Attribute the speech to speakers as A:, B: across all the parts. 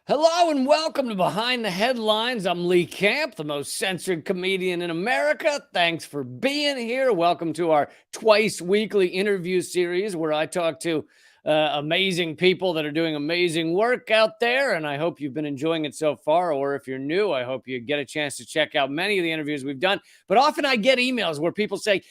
A: Hello and welcome to Behind the Headlines. I'm Lee Camp, the most censored comedian in America. Thanks for being here. Welcome to our twice weekly interview series where I talk to amazing people that are doing amazing work out there. And I hope you've been enjoying it so far. Or if you're new, I hope you get a chance to check out many of the interviews we've done. But often I get emails where people say,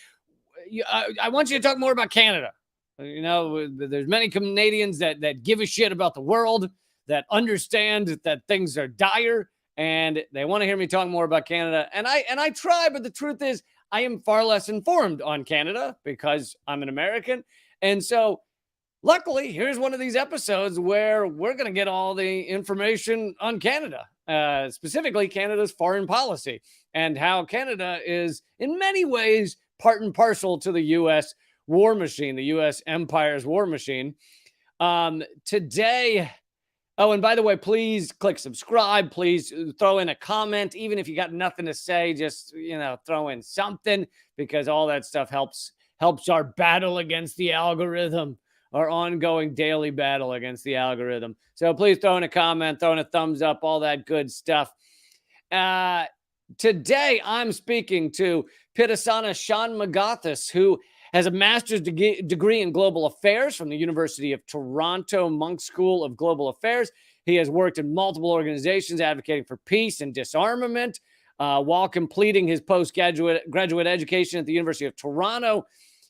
A: I want you to talk more about Canada. There's many Canadians that give a shit about the world, that understand that things are dire, and they want to hear me talk more about Canada. And I try, but the truth is I am far less informed on Canada because I'm an American. And so luckily, here's one of these episodes where we're going to get all the information on Canada, specifically Canada's foreign policy and how Canada is in many ways part and parcel to the U.S. war machine, the U.S. empire's war machine. Today, oh, and by the way, please click subscribe. Please throw in a comment. Even if you got nothing to say, just, throw in something, because all that stuff helps our battle against the algorithm, our ongoing daily battle against the algorithm. So please throw in a comment, throw in a thumbs up, all that good stuff. Today, I'm speaking to Pittasana Shanmugathis, who has a master's degree in global affairs from the University of Toronto Munk School of Global Affairs. He has worked in multiple organizations advocating for peace and disarmament. While completing his postgraduate education at the University of Toronto,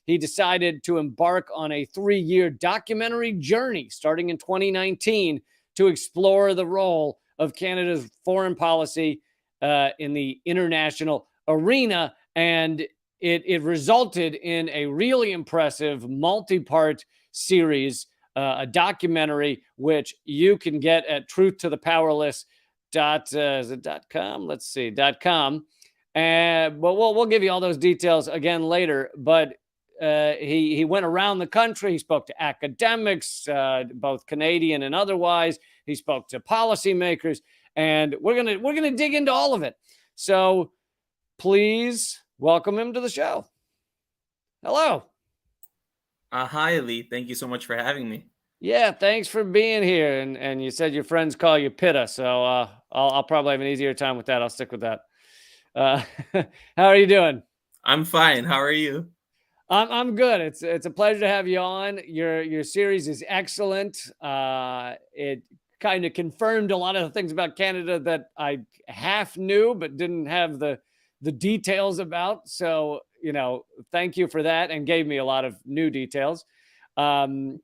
A: he decided to embark on a 3-year documentary journey starting in 2019 to explore the role of Canada's foreign policy in the international arena. And it resulted in a really impressive multi-part series, a documentary, which you can get at truthtothepowerless.com. Let's see, .com. But we'll give you all those details again later. But he went around the country. He spoke to academics, both Canadian and otherwise. He spoke to policymakers, and we're gonna dig into all of it. So please welcome him to the show. Hello.
B: Hi, Lee. Thank you so much for having me.
A: Yeah, thanks for being here. And you said your friends call you Pitta, so I'll probably have an easier time with that. I'll stick with that. How are you doing?
B: I'm fine. How are you?
A: I'm good. It's a pleasure to have you on. Your series is excellent. It kind of confirmed a lot of the things about Canada that I half knew but didn't have the details about. So, thank you for that, and gave me a lot of new details. And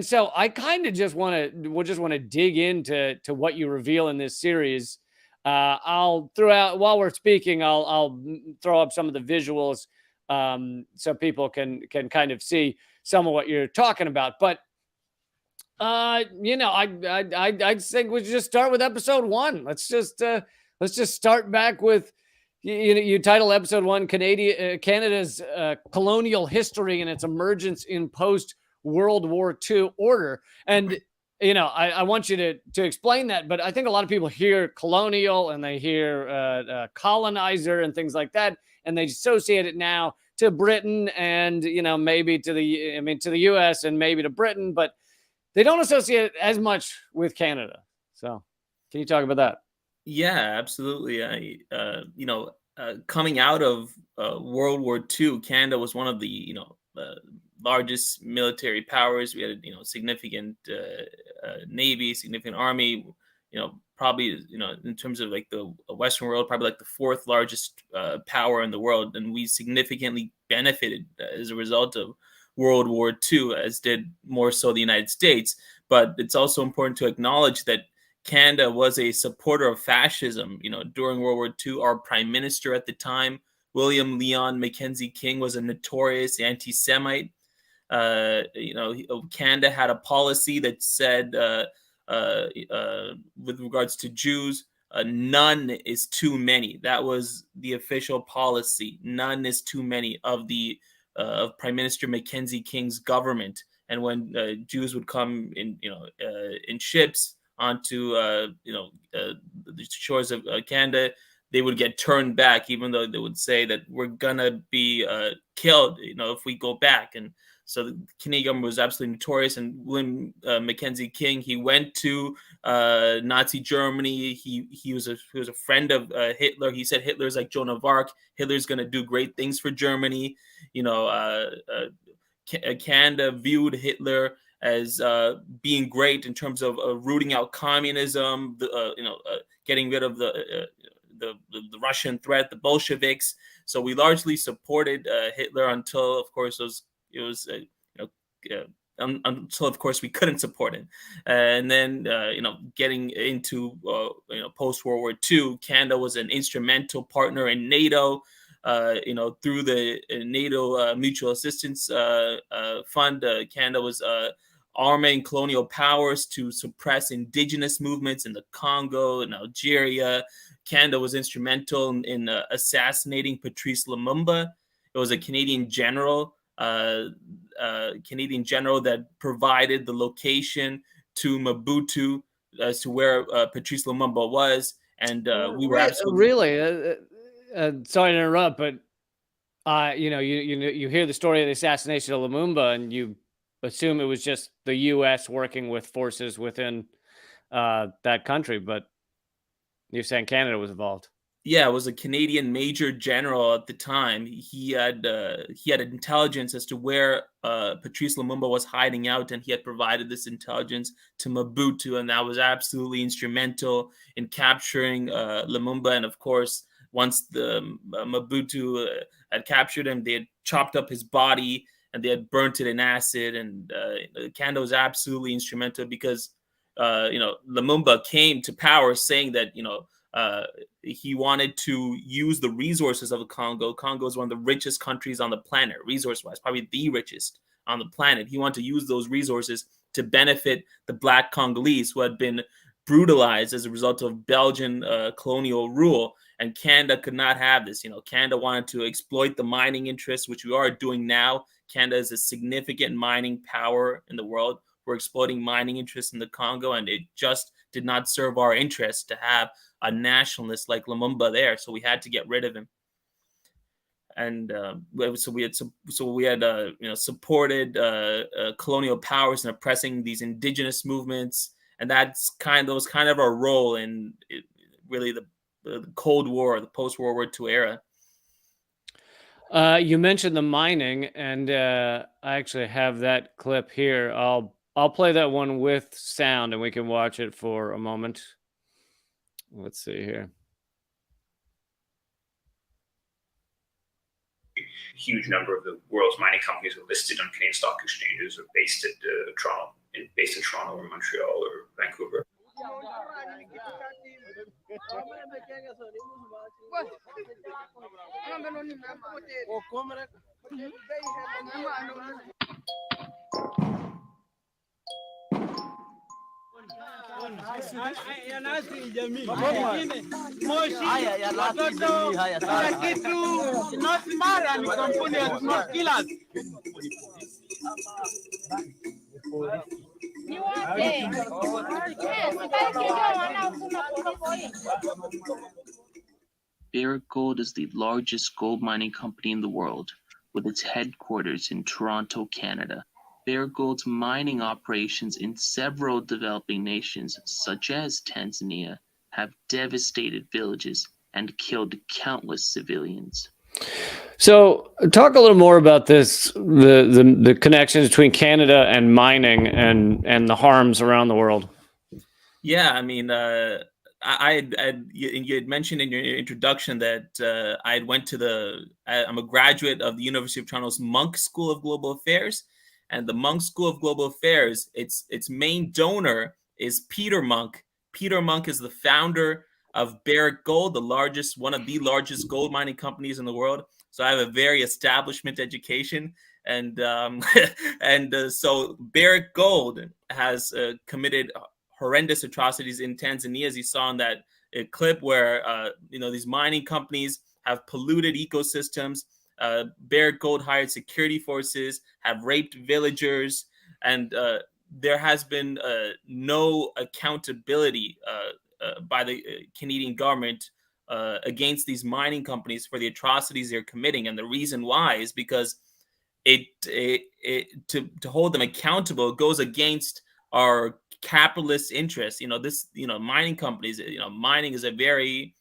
A: so I kind of just want to dig into what you reveal in this series. I'll throw out, while we're speaking, I'll throw up some of the visuals, so people can kind of see some of what you're talking about. But I think we should just start with episode 1. Let's just start back with, you title episode 1 Canada's colonial history and its emergence in post World War II order. And I want you to explain that, but I think a lot of people hear colonial and they hear colonizer and things like that, and they associate it now to Britain and maybe to the US and maybe to Britain, but they don't associate it as much with Canada. So can you talk about that?
B: Yeah, absolutely. Coming out of World War II, Canada was one of the largest military powers. We had significant navy, significant army. Probably in terms of like the Western world, probably like the 4th largest power in the world, and we significantly benefited as a result of World War II, as did more so the United States. But it's also important to acknowledge that Canada was a supporter of fascism. During World War II, our prime minister at the time, William Lyon Mackenzie King, was a notorious anti-Semite. Canada had a policy that said, with regards to Jews, none is too many. That was the official policy. None is too many of the of Prime Minister Mackenzie King's government. And when Jews would come in ships onto the shores of Canada, they would get turned back, even though they would say that we're gonna be killed if we go back. And So the Canadian government was absolutely notorious. And William Mackenzie King, he went to Nazi Germany. He was a friend of Hitler. He said Hitler's like Joan of Arc. Hitler's going to do great things for Germany. Canada viewed Hitler as being great in terms of rooting out communism, getting rid of the Russian threat, the Bolsheviks. So we largely supported Hitler until, of course, until, of course, we couldn't support him. And then, getting into, post-World War II, Canada was an instrumental partner in NATO, through the NATO Mutual Assistance Fund. Canada was arming colonial powers to suppress indigenous movements in the Congo and Algeria. Canada was instrumental in assassinating Patrice Lumumba. It was a Canadian general that provided the location to Mobutu as to where Patrice Lumumba was, and we were absolutely
A: really. Sorry to interrupt, but you hear the story of the assassination of Lumumba, and you assume it was just the U.S. working with forces within that country, but you're saying Canada was involved.
B: Yeah, it was a Canadian major general at the time. He had intelligence as to where Patrice Lumumba was hiding out, and he had provided this intelligence to Mobutu, and that was absolutely instrumental in capturing Lumumba. And of course, once the Mobutu had captured him, they had chopped up his body and they had burnt it in acid. And Canada was absolutely instrumental because Lumumba came to power saying that he wanted to use the resources of the Congo. Congo is one of the richest countries on the planet, resource-wise, probably the richest on the planet. He wanted to use those resources to benefit the Black Congolese who had been brutalized as a result of Belgian colonial rule. And Canada could not have this. Canada wanted to exploit the mining interests, which we are doing now. Canada is a significant mining power in the world. We're exploiting mining interests in the Congo, and it just did not serve our interests to have a nationalist like Lumumba there. So we had to get rid of him. And so we had supported colonial powers in oppressing these indigenous movements, and that was kind of our role in really the Cold War, the post-World War II era.
A: You mentioned the mining, and I actually have that clip here. I'll play that one with sound, and we can watch it for a moment. Let's see here.
C: Huge number of the world's mining companies are listed on Canadian stock exchanges or based in Toronto or Montreal or Vancouver.
D: Barrick Gold is the largest gold mining company in the world, with its headquarters in Toronto, Canada. Barrick Gold's mining operations in several developing nations, such as Tanzania, have devastated villages and killed countless civilians.
A: So talk a little more about this, the connections between Canada and mining and the harms around the world.
B: Yeah, I mean, you had mentioned in your introduction that I'm a graduate of the University of Toronto's Munk School of Global Affairs. And the Munk School of Global Affairs, its main donor is Peter Munk. Peter Munk is the founder of Barrick Gold, one of the largest gold mining companies in the world. So I have a very establishment education, and so Barrick Gold has committed horrendous atrocities in Tanzania, as you saw in that clip, where these mining companies have polluted ecosystems. Barrick Gold hired security forces, have raped villagers, and there has been no accountability by the Canadian government against these mining companies for the atrocities they're committing. And the reason why is because to hold them accountable, it goes against our capitalist interests. Mining companies, mining is a very,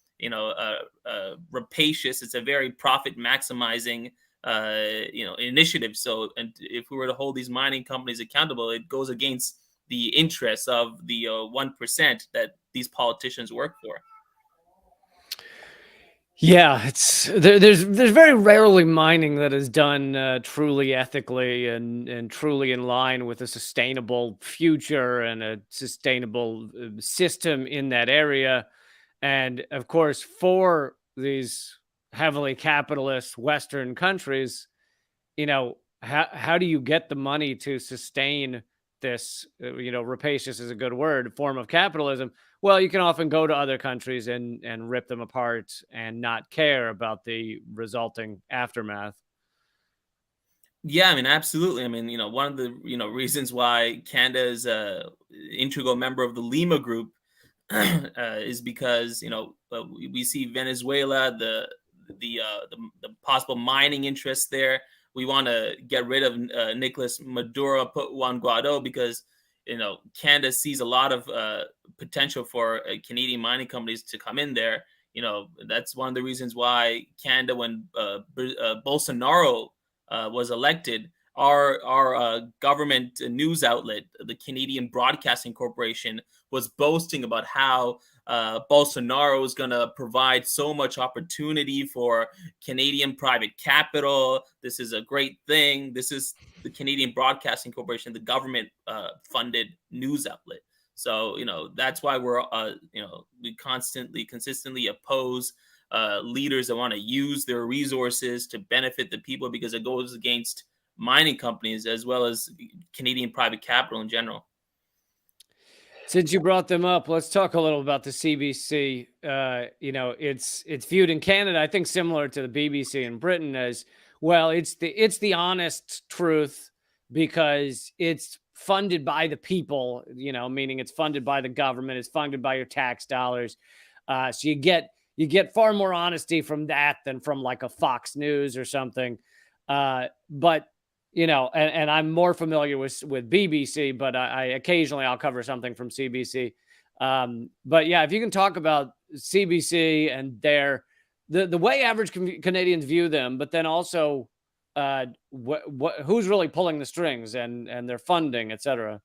B: rapacious, it's a very profit maximizing, initiative. So, and if we were to hold these mining companies accountable, it goes against the interests of the 1% that these politicians work for.
A: Yeah, there's very rarely mining that is done truly ethically and truly in line with a sustainable future and a sustainable system in that area. And of course, for these heavily capitalist Western countries, how do you get the money to sustain this? Rapacious is a good word, form of capitalism. Well, you can often go to other countries and rip them apart and not care about the resulting aftermath.
B: Yeah, I mean, absolutely. I mean, one of the reasons why Canada is a integral member of the Lima Group is because we see Venezuela, the possible mining interests there. We want to get rid of Nicolas Maduro, put Juan Guaido, because Canada sees a lot of potential for Canadian mining companies to come in there. That's one of the reasons why Canada, when Bolsonaro was elected, our government news outlet, the Canadian Broadcasting Corporation, was boasting about how Bolsonaro is going to provide so much opportunity for Canadian private capital. This is a great thing. This is the Canadian Broadcasting Corporation, the government funded news outlet. So, that's why we consistently oppose leaders that want to use their resources to benefit the people, because it goes against mining companies as well as Canadian private capital in general.
A: Since you brought them up, let's talk a little about the CBC. It's viewed in Canada, I think, similar to the BBC in Britain as well. It's the honest truth, because it's funded by the people, meaning it's funded by the government, it's funded by your tax dollars. So you get far more honesty from that than from like a Fox News or something. But and I'm more familiar with BBC, but I occasionally I'll cover something from CBC. But yeah, if you can talk about CBC and the way average Canadians view them, but then also who's really pulling the strings and their funding, etc.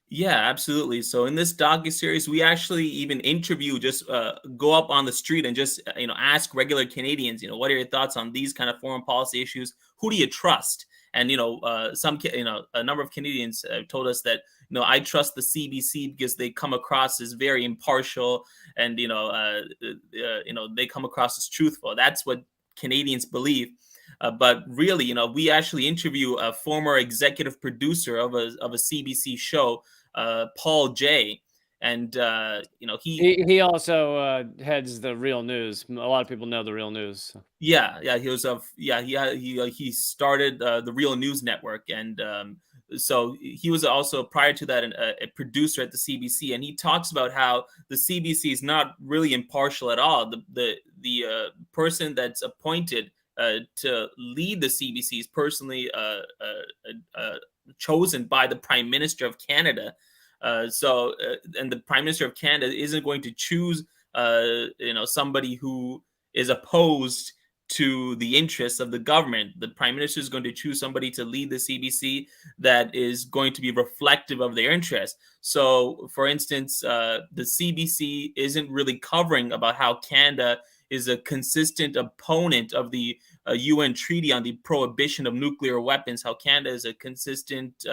B: Yeah, absolutely. So in this docuseries, we actually even interview, just go up on the street and just ask regular Canadians, what are your thoughts on these kind of foreign policy issues? Who do you trust? And a number of Canadians told us that I trust the CBC because they come across as very impartial, and they come across as truthful. That's what Canadians believe. But really, we actually interview a former executive producer of a CBC show, Paul Jay, and he
A: also heads the Real News. A lot of people know the Real News.
B: Yeah, he was he started the Real News Network, and so he was also, prior to that, a producer at the CBC, and he talks about how the CBC is not really impartial at all. The person that's appointed to lead the CBC is personally chosen by the Prime Minister of Canada. And the Prime Minister of Canada isn't going to choose somebody who is opposed to the interests of the government. The Prime Minister is going to choose somebody to lead the CBC that is going to be reflective of their interests. So, for instance, the CBC isn't really covering about how Canada is a consistent opponent of the UN Treaty on the Prohibition of Nuclear Weapons, how Canada is a consistent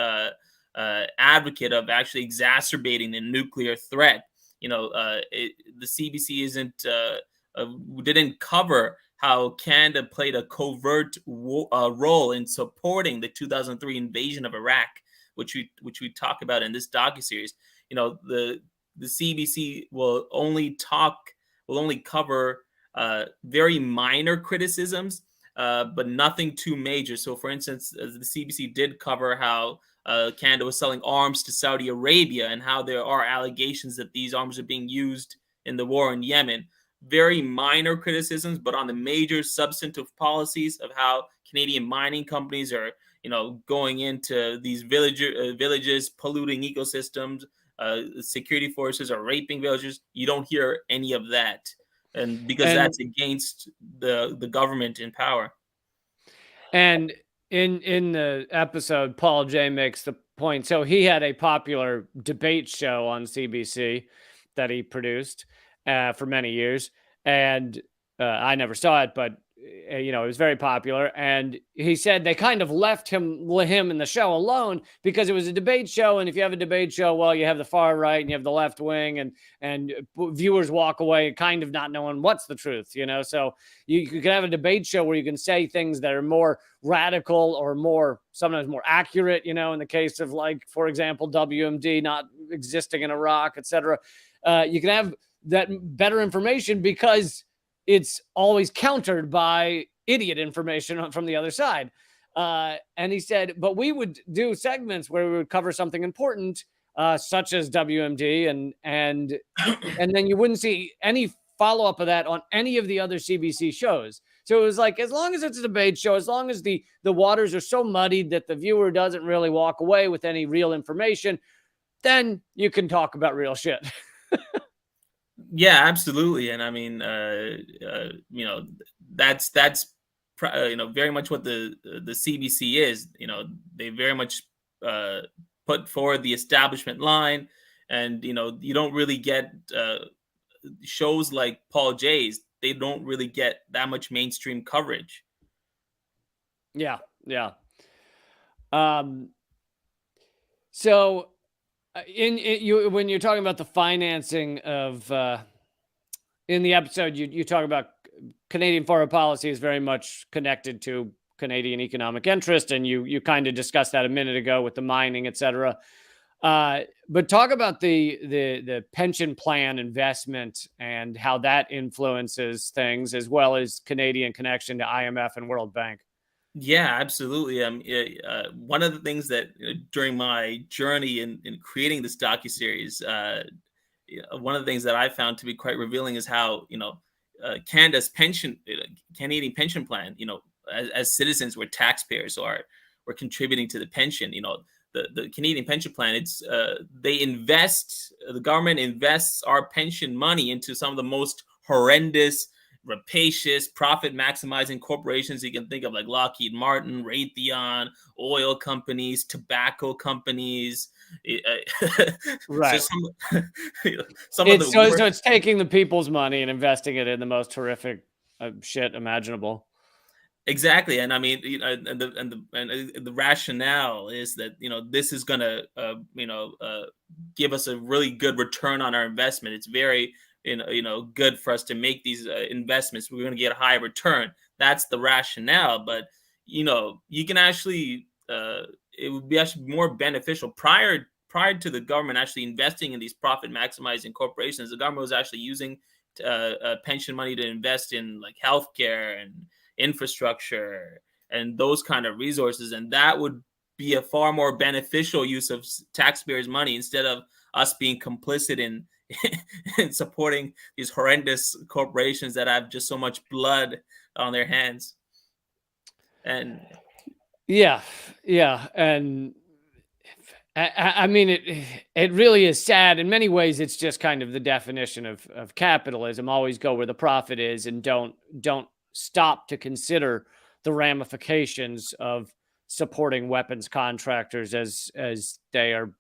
B: advocate of actually exacerbating the nuclear threat. The CBC didn't cover how Canada played a covert role in supporting the 2003 invasion of Iraq, which we talk about in this docuseries. The CBC will only cover very minor criticisms, but nothing too major. So, for instance, the CBC did cover how Canada was selling arms to Saudi Arabia and how there are allegations that these arms are being used in the war in Yemen. very minor criticisms, but on the major substantive policies of how Canadian mining companies are, going into these villages, polluting ecosystems, security forces are raping villagers. You don't hear any of that, and because
A: And
B: that's against the government in power.
A: And in the episode, Paul J makes the point. So he had a popular debate show on CBC that he produced for many years, and I never saw it, but it was very popular. And he said they kind of left him and the show alone because it was a debate show, and if you have a debate show, well, you have the far right and you have the left wing, and viewers walk away kind of not knowing what's the truth, So you can have a debate show where you can say things that are more radical or sometimes more accurate, in the case of, like, for example, WMD not existing in Iraq, etc. You can have that better information because it's always countered by idiot information from the other side. And he said, but we would do segments where we would cover something important, such as WMD, and then you wouldn't see any follow-up of that on any of the other CBC shows. So it was like, as long as it's a debate show, as long as the waters are so muddied that the viewer doesn't really walk away with any real information, then you can talk about real shit.
B: Yeah, absolutely. And I mean, that's very much what the CBC is. They very much put forward the establishment line, and you don't really get shows like Paul J's. They don't really get that much mainstream coverage.
A: Yeah. So when you're talking about the financing of in the episode, you talk about Canadian foreign policy is very much connected to Canadian economic interest, and you kind of discussed that a minute ago with the mining, etc. But talk about the pension plan investment and how that influences things, as well as Canadian connection to IMF and World Bank.
B: Yeah, absolutely. One of the things that during my journey in creating this docuseries, one of the things that I found to be quite revealing is how Canada's Canadian pension plan, as citizens, we're taxpayers, so we're contributing to the pension. The Canadian pension plan, the government invests our pension money into some of the most horrendous, rapacious, profit maximizing corporations you can think of, like Lockheed Martin, Raytheon, oil companies, tobacco companies.
A: Right.
B: So
A: it's taking the people's money and investing it in the most horrific shit imaginable.
B: Exactly. And I mean, and the rationale is that, this is going to, give us a really good return on our investment. It's very, good for us to make these investments. We're going to get a high return. That's the rationale. But, you can actually, it would be actually more beneficial prior to the government actually investing in these profit maximizing corporations. The government was actually using pension money to invest in, like, healthcare and infrastructure and those kind of resources, and that would be a far more beneficial use of taxpayers' money, instead of us being complicit in supporting these horrendous corporations that have just so much blood on their hands. And
A: yeah, and I mean, it really is sad. In many ways, it's just kind of the definition of capitalism. Always go where the profit is, and don't stop to consider the ramifications of supporting weapons contractors as they are,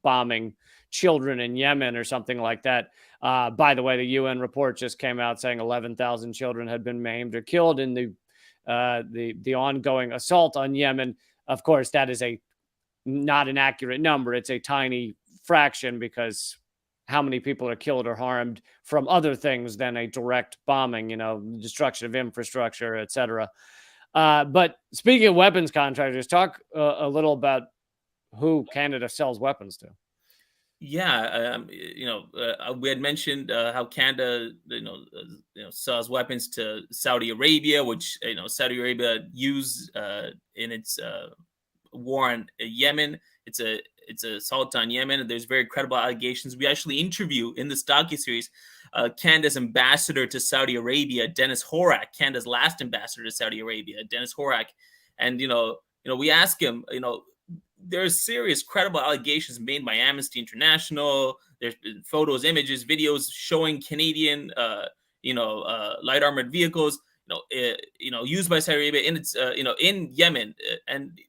A: bombing children in Yemen or something like that. By the way, the UN report just came out saying 11,000 children had been maimed or killed in the ongoing assault on Yemen. Of course, that is not an accurate number. It's a tiny fraction, because how many people are killed or harmed from other things than a direct bombing, destruction of infrastructure, etc. But speaking of weapons contractors, talk a little about who Canada sells weapons to.
B: Yeah, we had mentioned how Canada, sells weapons to Saudi Arabia, which Saudi Arabia used in its war on Yemen. It's a assault on Yemen, and there's very credible allegations. We actually interview in this docuseries Canada's ambassador to Saudi Arabia, Dennis Horak, Canada's last ambassador to Saudi Arabia, Dennis Horak. And, we ask him, there's serious, credible allegations made by Amnesty International. There's been photos, images, videos showing Canadian, light armored vehicles, used by Saudi Arabia in its, in Yemen. And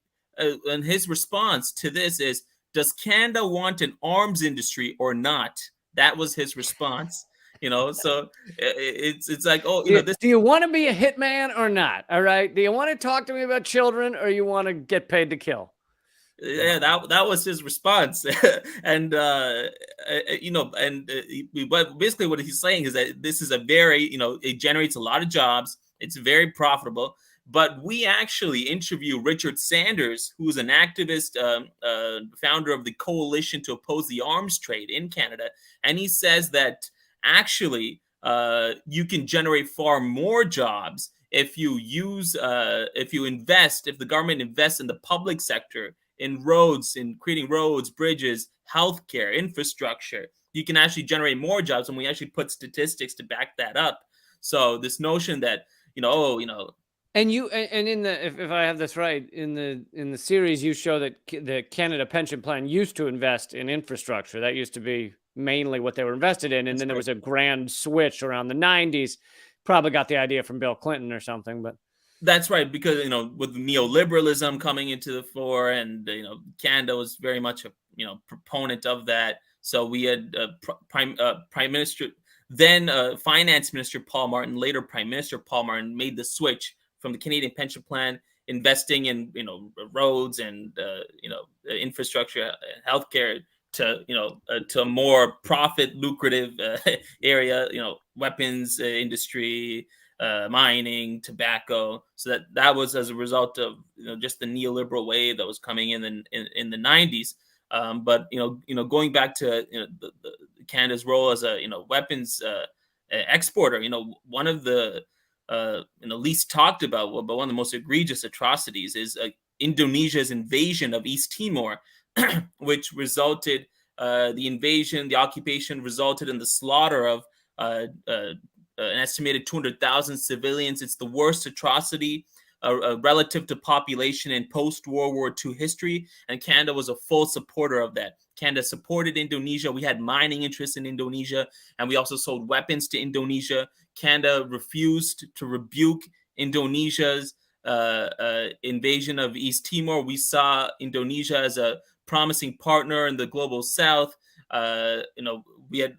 B: his response to this is, does Canada want an arms industry or not? That was his response. So it's like,
A: do you want to be a hitman or not? All right. Do you want to talk to me about children, or you want to get paid to kill?
B: Yeah, that was his response. And but basically what he's saying is that this is a very, it generates a lot of jobs. It's very profitable. But we actually interview Richard Sanders, who's an activist, founder of the Coalition to Oppose the Arms Trade in Canada. And he says that actually you can generate far more jobs if you if the government invests in the public sector, in roads, in creating roads, bridges, healthcare, infrastructure. You can actually generate more jobs, and we actually put statistics to back that up. So this notion that,
A: and in the, if I have this right, in the series, you show that the Canada Pension Plan used to invest in infrastructure. That used to be mainly what they were invested in. And then there was a grand switch around the 90s. Probably got the idea from Bill Clinton or something, but.
B: That's right, because, with neoliberalism coming into the fore, and, Canada was very much a, proponent of that. So we had Prime Minister, then Finance Minister Paul Martin, later Prime Minister Paul Martin, made the switch from the Canadian Pension Plan, investing in, roads and, infrastructure, healthcare, to a more profit lucrative area, weapons industry, mining, tobacco. So that was as a result of just the neoliberal wave that was coming in the 90s. But going back to the Canada's role as a weapons exporter, one of the least talked about, but one of the most egregious atrocities is Indonesia's invasion of East Timor, which resulted the occupation resulted in the slaughter of an estimated 200,000 civilians. It's the worst atrocity relative to population in post-World War II history, and Canada was a full supporter of that. Canada supported Indonesia. We had mining interests in Indonesia, and we also sold weapons to Indonesia. Canada refused to rebuke Indonesia's invasion of East Timor. We saw Indonesia as a promising partner in the global South. We had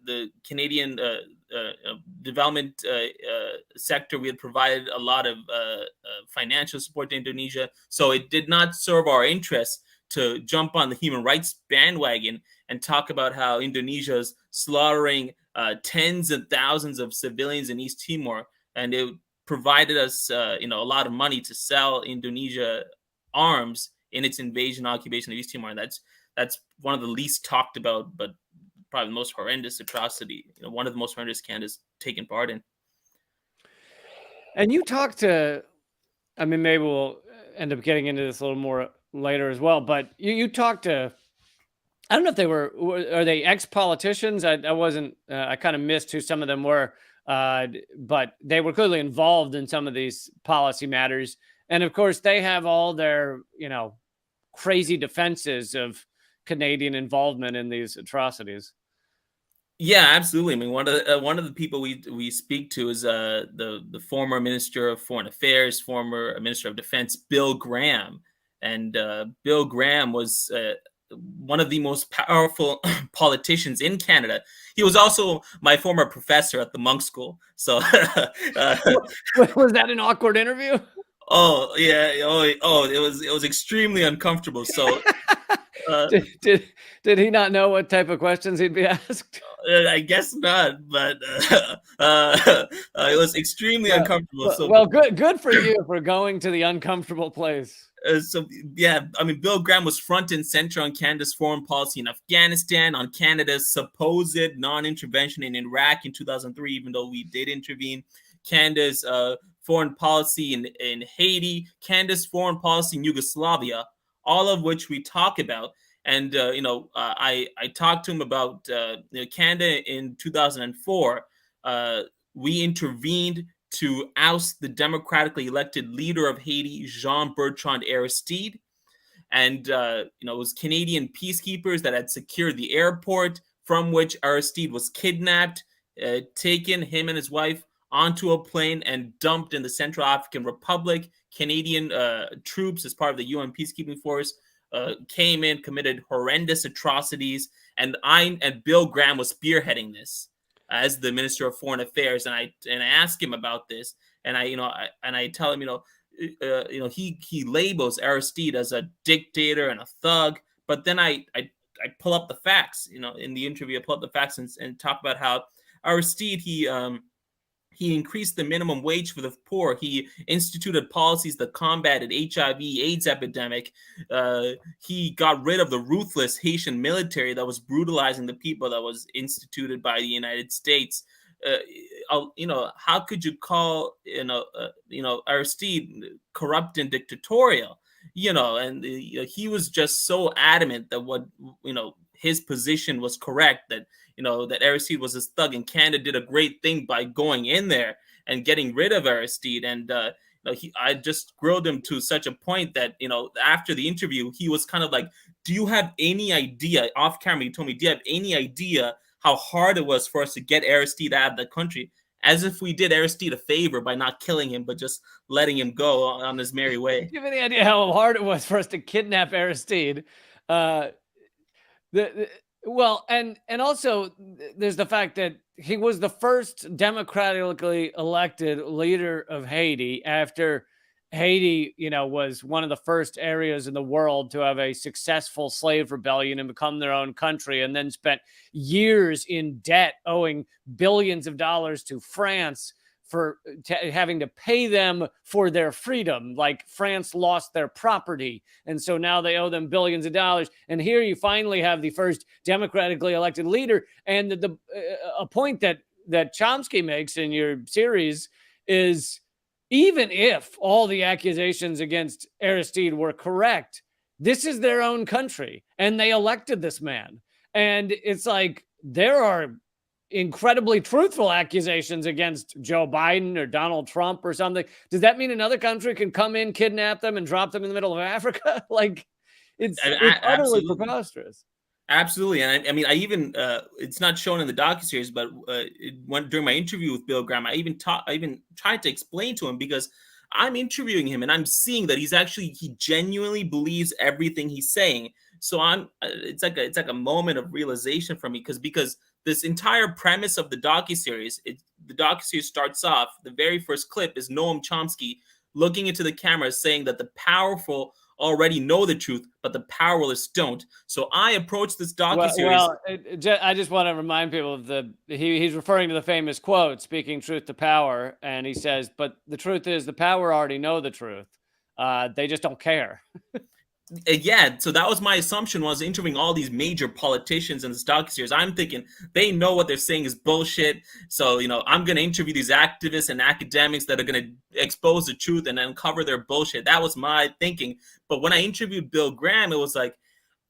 B: the Canadian development sector. We had provided a lot of financial support to Indonesia. So it did not serve our interests to jump on the human rights bandwagon and talk about how Indonesia is slaughtering tens of thousands of civilians in East Timor. And it provided us, a lot of money to sell Indonesia arms in its invasion occupation of East Timor. And that's one of the least talked about, but probably the most horrendous atrocity, one of the most horrendous Canada's taken part in.
A: And you talked to, maybe we'll end up getting into this a little more later as well, but you talked to, I don't know if are they ex-politicians? I wasn't, I kind of missed who some of them were, but they were clearly involved in some of these policy matters. And of course they have all their, crazy defenses of Canadian involvement in these atrocities.
B: Yeah, absolutely. One of the people we speak to is the former Minister of Foreign Affairs, former Minister of Defense, Bill Graham, and Bill Graham was one of the most powerful politicians in Canada. He was also my former professor at the Monk School. So
A: was that an awkward interview?
B: Oh yeah. It was extremely uncomfortable. So
A: did he not know what type of questions he'd be asked?
B: I guess not, but it was extremely uncomfortable. So
A: well, good for you for going to the uncomfortable place.
B: Bill Graham was front and center on Canada's foreign policy in Afghanistan, on Canada's supposed non-intervention in Iraq in 2003, even though we did intervene, Canada's foreign policy in Haiti, Canada's foreign policy in Yugoslavia, all of which we talk about. And I talked to him about Canada in 2004. We intervened to oust the democratically elected leader of Haiti, Jean-Bertrand Aristide. And it was Canadian peacekeepers that had secured the airport from which Aristide was kidnapped, taken him and his wife onto a plane and dumped in the Central African Republic. Canadian troops, as part of the UN peacekeeping force, came in, committed horrendous atrocities, and Bill Graham was spearheading this as the Minister of Foreign Affairs. And I asked him about this, and I tell him, he labels Aristide as a dictator and a thug, but then I pull up the facts. In the interview, I pull up the facts and talk about how Aristide, he increased the minimum wage for the poor. He instituted policies that combated HIV/AIDS epidemic. He got rid of the ruthless Haitian military that was brutalizing the people, that was instituted by the United States. How could you call Aristide corrupt and dictatorial? And he was just so adamant that what his position was correct, that that Aristide was his thug, and Canada did a great thing by going in there and getting rid of Aristide. And I just grilled him to such a point that after the interview, he was kind of like, "Do you have any idea?" Off camera, he told me, "Do you have any idea how hard it was for us to get Aristide out of the country?" As if we did Aristide a favor by not killing him, but just letting him go on his merry way.
A: Do you have any idea how hard it was for us to kidnap Aristide? Well, and also there's the fact that he was the first democratically elected leader of Haiti after Haiti, was one of the first areas in the world to have a successful slave rebellion and become their own country, and then spent years in debt, owing billions of dollars to France for having to pay them for their freedom. Like, France lost their property, and so now they owe them billions of dollars. And here you finally have the first democratically elected leader. And a point that Chomsky makes in your series is, even if all the accusations against Aristide were correct, this is their own country, and they elected this man. And it's like, there are incredibly truthful accusations against Joe Biden or Donald Trump or something. Does that mean another country can come in, kidnap them, and drop them in the middle of Africa? Like, it's utterly preposterous.
B: Absolutely. And I mean, I even it's not shown in the docuseries, but during my interview with Bill Graham, I even tried to explain to him, because I'm interviewing him and I'm seeing that he genuinely believes everything he's saying. So it's like a moment of realization for me, because this entire premise of the docuseries starts off, the very first clip is Noam Chomsky looking into the camera saying that the powerful already know the truth, but the powerless don't. So I approached this docuseries.
A: I just want to remind people of he's referring to the famous quote, "Speaking truth to power," and he says, "But the truth is, the power already know the truth. They just don't care."
B: Yeah, so that was my assumption, was interviewing all these major politicians in this docuseries. I'm thinking they know what they're saying is bullshit. So, I'm going to interview these activists and academics that are going to expose the truth and uncover their bullshit. That was my thinking. But when I interviewed Bill Graham, it was like,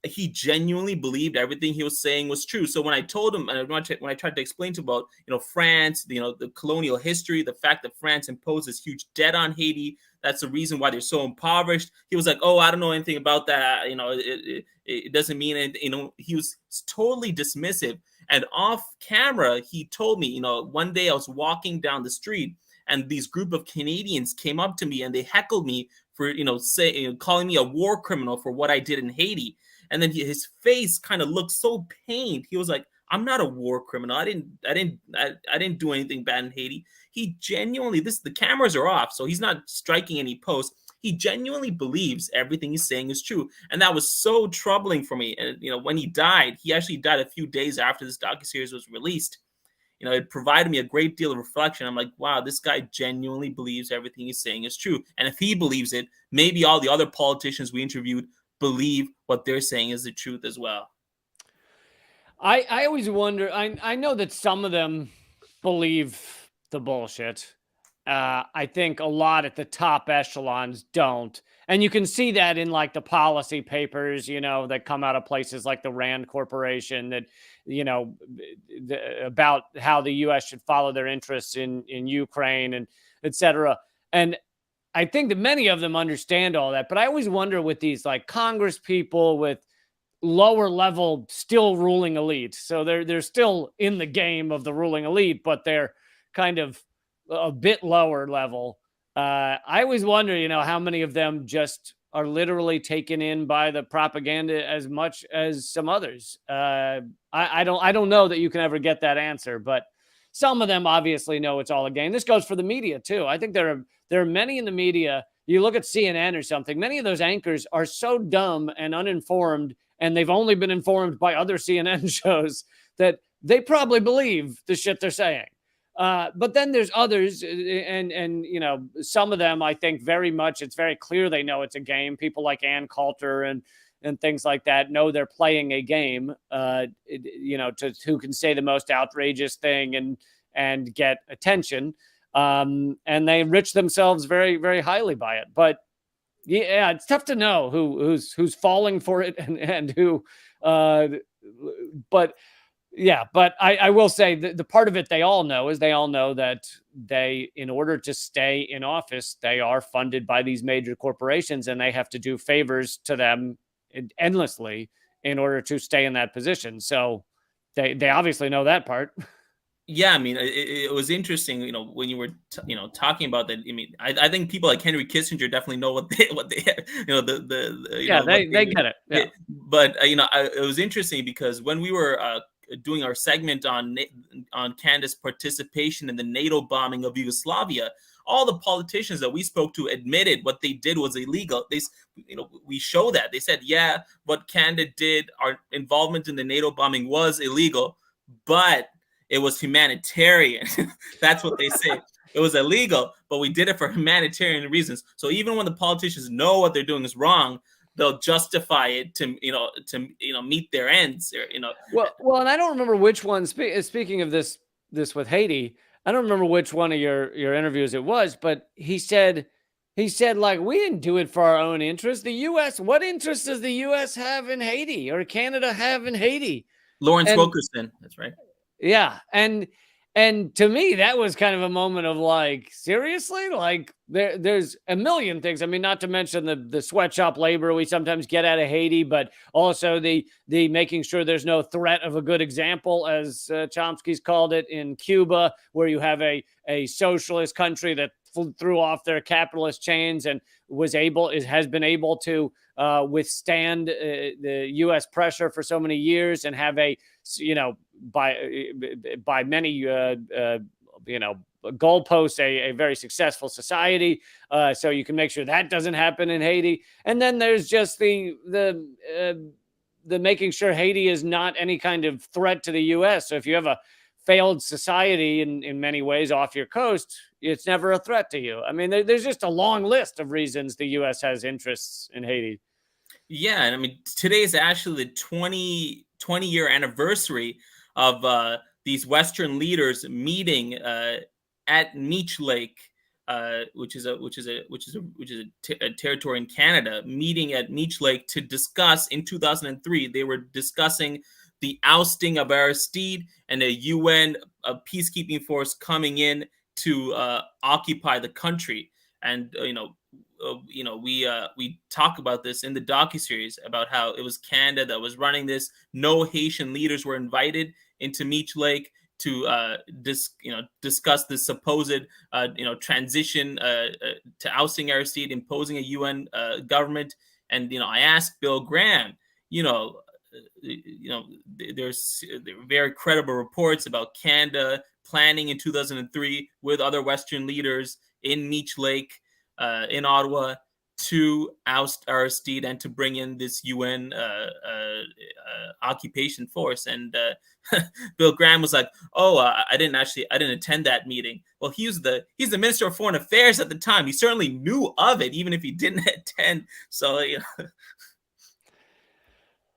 B: he genuinely believed everything he was saying was true. So when I told him, and when I tried to explain to him about, France, the colonial history, the fact that France imposed this huge debt on Haiti, that's the reason why they're so impoverished, he was like, "Oh, I don't know anything about that. It doesn't mean anything." He was totally dismissive. And off camera, he told me, one day I was walking down the street and these group of Canadians came up to me and they heckled me for, calling me a war criminal for what I did in Haiti. And then his face kind of looked so pained. He was like, "I'm not a war criminal. I didn't do anything bad in Haiti." He genuinely, the cameras are off, so he's not striking any pose. He genuinely believes everything he's saying is true. And that was so troubling for me. And, when he actually died a few days after this docuseries was released. It provided me a great deal of reflection. I'm like, wow, this guy genuinely believes everything he's saying is true. And if he believes it, maybe all the other politicians we interviewed believe what they're saying is the truth as well.
A: I always wonder, I know that some of them believe the bullshit, I think a lot at the top echelons don't. And you can see that in like the policy papers, that come out of places like the Rand Corporation that, about how the U.S. should follow their interests in Ukraine and et cetera. And I think that many of them understand all that. But I always wonder with these like Congress people with lower level still ruling elite. So they're still in the game of the ruling elite, but they're kind of a bit lower level. I always wonder, how many of them just are literally taken in by the propaganda as much as some others. I don't know that you can ever get that answer, but some of them obviously know it's all a game. This goes for the media too. I think there are many in the media. You look at CNN or something. Many of those anchors are so dumb and uninformed, and they've only been informed by other CNN shows that they probably believe the shit they're saying. But then there's others, and some of them I think very much it's very clear they know it's a game. People like Ann Coulter and things like that know they're playing a game. To who can say the most outrageous thing and get attention, and they enrich themselves very, very highly by it. But yeah, it's tough to know who's falling for it and who. But I will say the part of it they all know is they all know that in order to stay in office, they are funded by these major corporations, and they have to do favors to them endlessly in order to stay in that position. So they obviously know that part.
B: Yeah, I mean, it was interesting, when you were, talking about that. I mean, I think people like Henry Kissinger definitely know what they, they
A: get it. Yeah.
B: But it was interesting because when we were doing our segment on Canada's participation in the NATO bombing of Yugoslavia, all the politicians that we spoke to admitted what they did was illegal. We show that. They said, yeah, what Canada did, our involvement in the NATO bombing was illegal, but it was humanitarian. That's what they say. It was illegal, but we did it for humanitarian reasons. So even when the politicians know what they're doing is wrong, they'll justify it to meet their ends.
A: Well, and I don't remember which one. Speaking of this with Haiti, I don't remember which one of your interviews it was, but he said like, we didn't do it for our own interest. The U.S. What interest does the U.S. have in Haiti or Canada have in Haiti?
B: Lawrence Wilkerson, that's right.
A: Yeah, and to me that was kind of a moment of like, seriously, like there's a million things. I mean, not to mention the sweatshop labor we sometimes get out of Haiti, but also the making sure there's no threat of a good example, as Chomsky's called it, in Cuba, where you have a socialist country that threw off their capitalist chains and has been able to withstand the U.S. pressure for so many years and have by many goalposts a very successful society. So you can make sure that doesn't happen in Haiti. And then there's just the making sure Haiti is not any kind of threat to the U.S. So if you have a failed society in many ways off your coast, it's never a threat to you. I mean, there's just a long list of reasons the U.S. has interests in Haiti.
B: Yeah, and I mean, today is actually the 20-year anniversary of these Western leaders meeting at Meech Lake, which is a territory in Canada, meeting at Meech Lake to discuss. In 2003, they were discussing the ousting of Aristide and a UN peacekeeping force coming in to occupy the country. And we talk about this in the docuseries about how it was Canada that was running this. No Haitian leaders were invited into Meech Lake to discuss the supposed transition to ousting Aristide, imposing a UN government. And I asked Bill Graham, there's very credible reports about Canada planning in 2003 with other Western leaders in Meech Lake, in Ottawa, to oust Aristide and to bring in this UN occupation force. And Bill Graham was like, I didn't attend that meeting. Well, he's the Minister of Foreign Affairs at the time. He certainly knew of it, even if he didn't attend. So,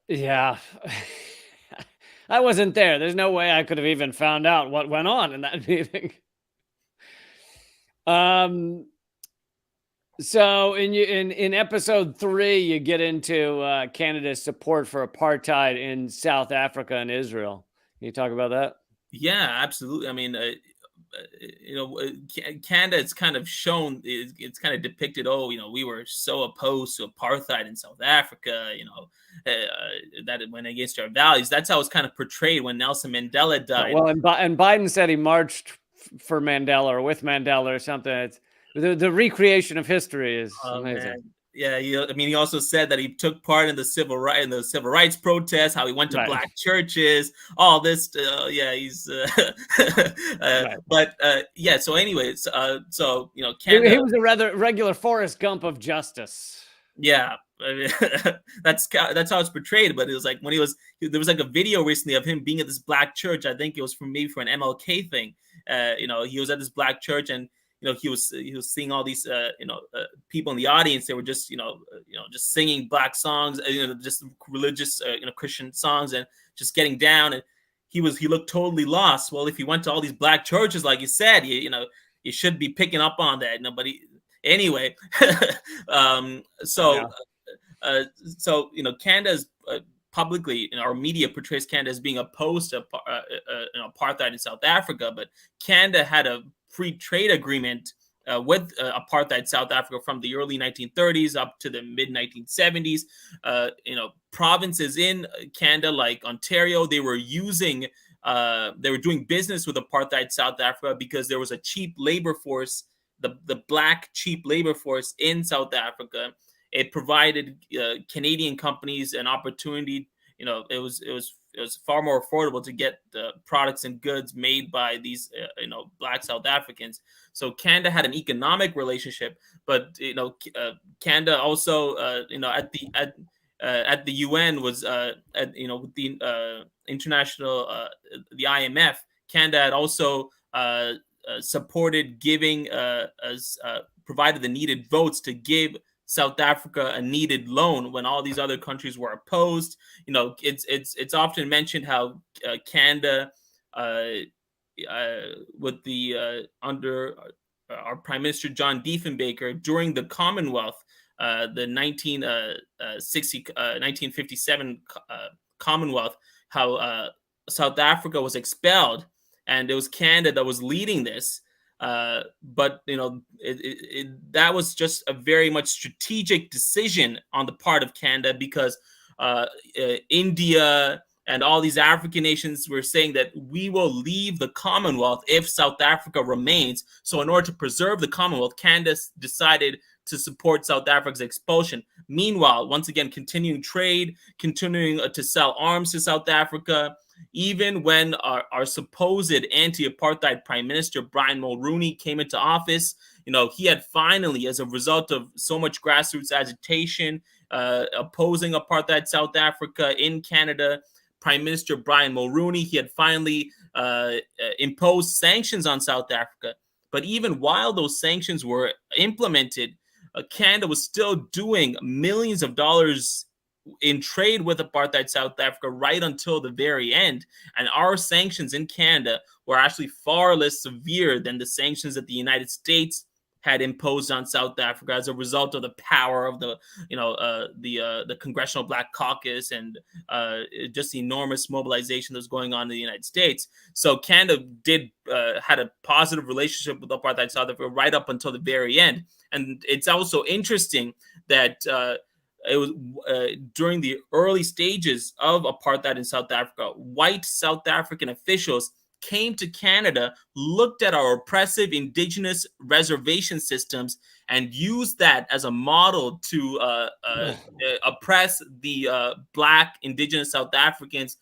A: Yeah. I wasn't there. There's no way I could have even found out what went on in that meeting. So in episode 3, you get into Canada's support for apartheid in South Africa and Israel. Can you talk about that?
B: Yeah, absolutely. I mean, Canada, it's kind of shown, it's kind of depicted, oh, we were so opposed to apartheid in South Africa, that it went against our values. That's how it's kind of portrayed when Nelson Mandela died.
A: Well, and Biden said he marched for Mandela or with Mandela or something. It's the recreation of history is amazing.
B: Man. Yeah, he also said that he took part in the civil rights protests. How he went to
A: Right.
B: black churches, all this. He's.
A: Right.
B: But yeah. So, anyways, so
A: He
B: Canada.
A: was a rather regular Forrest Gump of justice.
B: Yeah, I mean, that's how it's portrayed. But it was like when there was like a video recently of him being at this black church. I think it was maybe for an MLK thing. He was at this black church, and he was seeing all these people in the audience. They were just just singing black songs, just religious Christian songs, and just getting down. And he looked totally lost. Well, if you went to all these black churches, like you said, you should be picking up on that. Anyway, so Canada's publicly, our media portrays Canada as being opposed to apartheid in South Africa, but Canada had a free trade agreement with apartheid South Africa from the early 1930s up to the mid 1970s. Provinces in Canada like Ontario, they were doing business with apartheid South Africa because there was a cheap labor force, the black cheap labor force in South Africa. It provided Canadian companies an opportunity. It was far more affordable to get products and goods made by these black South Africans. So Canada had an economic relationship, but Canada also at the UN was with the international the IMF. Canada had also supported giving provided the needed votes to give South Africa a needed loan when all these other countries were opposed. It's often mentioned how Canada, with the under our Prime Minister John Diefenbaker during the Commonwealth, the 1957 Commonwealth, how South Africa was expelled, and it was Canada that was leading this. But that was just a very much strategic decision on the part of Canada, because India and all these African nations were saying that we will leave the Commonwealth if South Africa remains. So in order to preserve the Commonwealth, Canada decided to support South Africa's expulsion. Meanwhile, once again, continuing trade, continuing to sell arms to South Africa. Even when our supposed anti-apartheid Prime Minister Brian Mulroney came into office, he had finally, as a result of so much grassroots agitation opposing apartheid South Africa in Canada, Prime Minister Brian Mulroney, he had finally imposed sanctions on South Africa. But even while those sanctions were implemented, Canada was still doing millions of dollars in trade with apartheid South Africa right until the very end. And our sanctions in Canada were actually far less severe than the sanctions that the United States had imposed on South Africa as a result of the power of the Congressional Black Caucus and just the enormous mobilization that's going on in the United States. So Canada had a positive relationship with apartheid South Africa right up until the very end. And it's also interesting that it was during the early stages of apartheid in South Africa, white South African officials came to Canada, looked at our oppressive indigenous reservation systems, and used that as a model to oppress the black indigenous South Africans,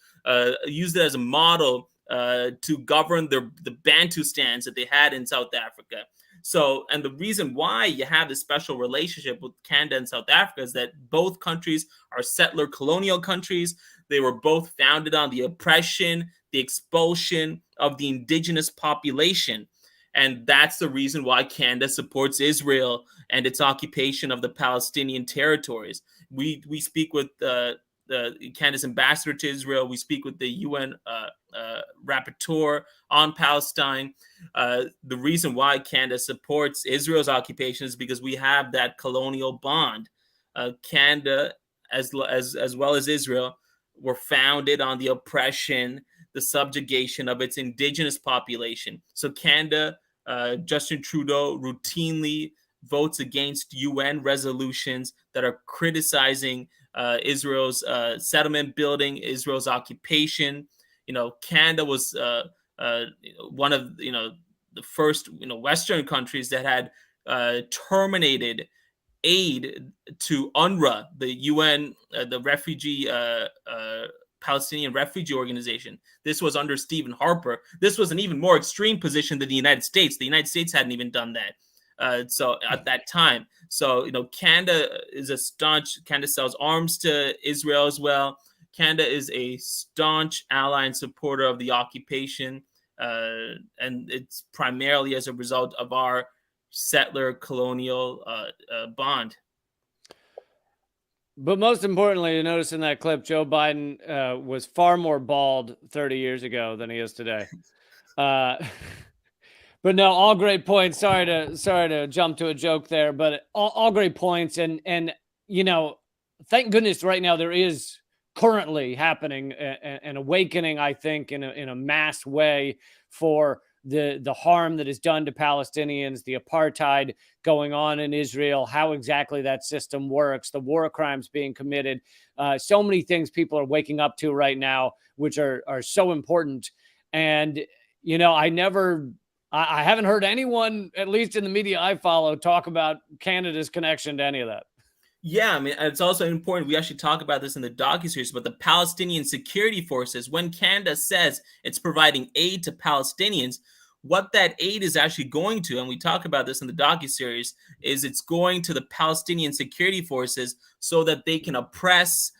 B: used it as a model to govern the Bantustans that they had in South Africa. So, and the reason why you have this special relationship with Canada and South Africa is that both countries are settler colonial countries. They were both founded on the oppression, the expulsion of the indigenous population. And that's the reason why Canada supports Israel and its occupation of the Palestinian territories. We speak with Canada's ambassador to Israel. We speak with the UN rapporteur on Palestine. The reason why Canada supports Israel's occupation is because we have that colonial bond. Canada, as well as Israel, were founded on the oppression, the subjugation of its indigenous population. So Canada, Justin Trudeau routinely votes against UN resolutions that are criticizing Israel's settlement building, Israel's occupation. Canada was one of the first Western countries that had terminated aid to UNRWA, the UN, the refugee Palestinian Refugee Organization. This was under Stephen Harper. This was an even more extreme position than the United States. The United States hadn't even done that. So at that time, Canada is Canada sells arms to Israel as well. Canada is a staunch ally and supporter of the occupation, and it's primarily as a result of our settler colonial bond.
A: But most importantly, you notice in that clip, Joe Biden was far more bald 30 years ago than he is today. But no, all great points. Sorry to jump to a joke there, but all great points. And thank goodness right now there is currently happening an awakening, I think, in a mass way for the harm that is done to Palestinians, the apartheid going on in Israel, how exactly that system works, the war crimes being committed. So many things people are waking up to right now, which are so important. And, I haven't heard anyone, at least in the media I follow, talk about Canada's connection to any of that.
B: Yeah, I mean, it's also important. We actually talk about this in the docuseries, but the Palestinian security forces, when Canada says it's providing aid to Palestinians, what that aid is actually going to, and we talk about this in the docuseries, is it's going to the Palestinian security forces so that they can oppress